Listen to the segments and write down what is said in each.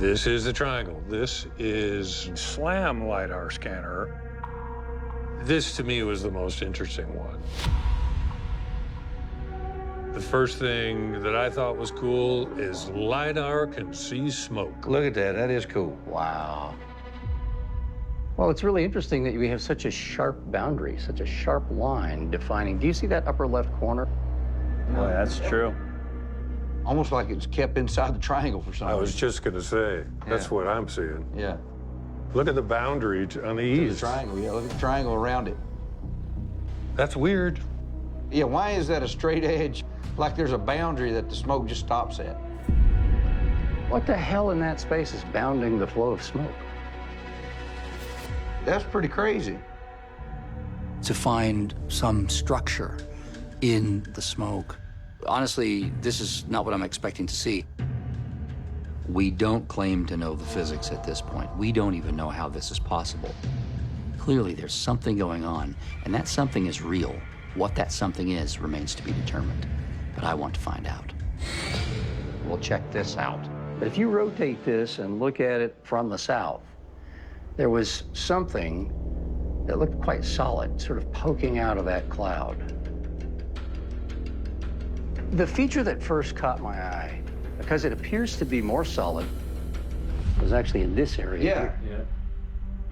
This is the triangle. This is SLAM Lidar scanner. This, to me, was the most interesting one. The first thing that I thought was cool is Lidar can see smoke. Look at that. That is cool. Wow. Well, it's really interesting that we have such a sharp boundary, such a sharp line defining. Do you see that upper left corner? Boy, that's true. Almost like it's kept inside the triangle for some reason. I was just going to say, that's what I'm seeing. Yeah. Look at the boundary on the To east. the triangle, yeah. Look at the triangle around it. That's weird. Yeah, why is that a straight edge? Like there's a boundary that the smoke just stops at. What the hell in that space is bounding the flow of smoke? That's pretty crazy. To find some structure in the smoke. Honestly, this is not what I'm expecting to see. We don't claim to know the physics at this point. We don't even know how this is possible. Clearly, there's something going on, and that something is real. What that something is remains to be determined, but I want to find out. We'll check this out. But if you rotate this and look at it from the south, there was something that looked quite solid, sort of poking out of that cloud. The feature that first caught my eye, because it appears to be more solid, was actually in this area. Yeah.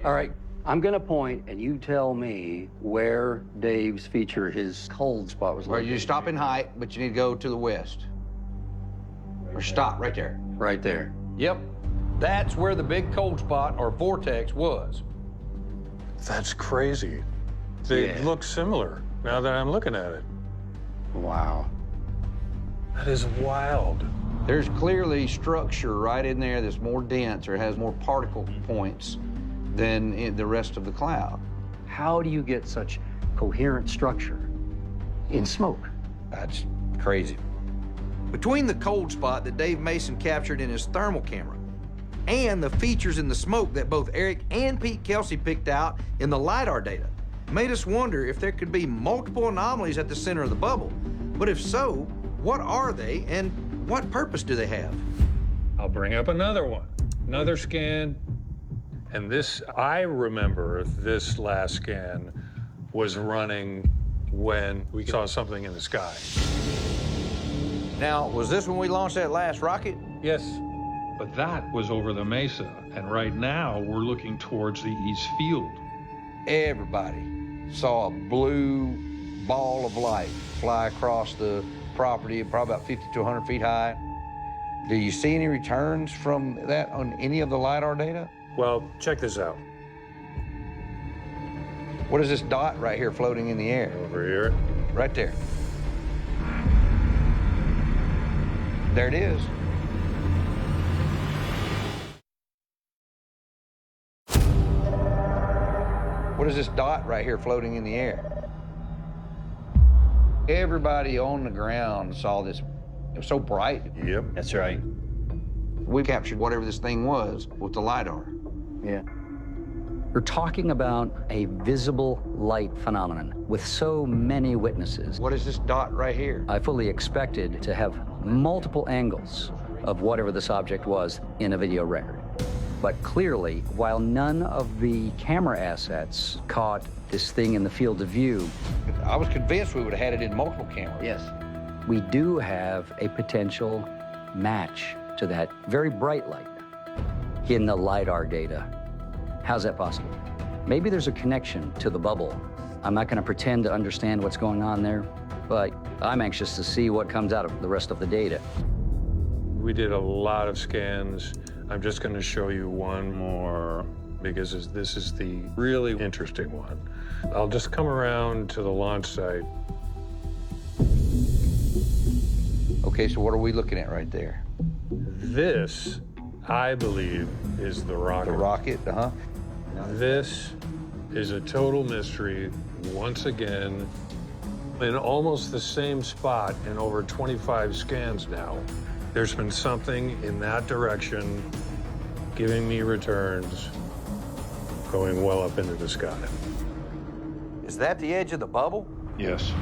All right, I'm gonna point, and you tell me where Dave's feature, his cold spot was Well, located. you stop in height, but you need to go to the west. Or stop right there. Right there. Yep. That's where the big cold spot or vortex was. That's crazy. They Yeah. look similar now that I'm looking at it. Wow. That is wild. There's clearly structure right in there that's more dense or has more particle points than in the rest of the cloud. How do you get such coherent structure in smoke? That's crazy. Between the cold spot that Dave Mason captured in his thermal camera and the features in the smoke that both Eric and Pete Kelsey picked out in the LiDAR data, made us wonder if there could be multiple anomalies at the center of the bubble. But if so, what are they and what purpose do they have? I'll bring up another one, another scan. And this, I remember this last scan was running when we saw something in the sky. Now, was this when we launched that last rocket? Yes. But that was over the mesa, and right now we're looking towards the east field. Everybody saw a blue ball of light fly across the property, probably about 50 to 100 feet high. Do you see any returns from that on any of the LiDAR data? Well, check this out. What is this dot right here floating in the air? Over here. Right there. There it is. What is this dot right here floating in the air? Everybody on the ground saw this. It was so bright. Yep. That's right. We captured whatever this thing was with the LiDAR. Yeah. We're talking about a visible light phenomenon with so many witnesses. What is this dot right here? I fully expected to have multiple angles of whatever this object was in a video record. But clearly, while none of the camera assets caught this thing in the field of view, I was convinced we would have had it in multiple cameras. yes, we do have a potential match to that very bright light in the LiDAR data. How's that possible? Maybe there's a connection to the bubble. I'm not going to pretend to understand what's going on there, but I'm anxious to see what comes out of the rest of the data. We did a lot of scans. I'm just going to show you one more because this is the really interesting one. I'll just come around to the launch site. Okay, so what are we looking at right there? This, I believe, is the rocket. The rocket, uh-huh. This is a total mystery, once again, in almost the same spot in over 25 scans now. There's been something in that direction giving me returns going well up into the sky. Is that the edge of the bubble? Yes.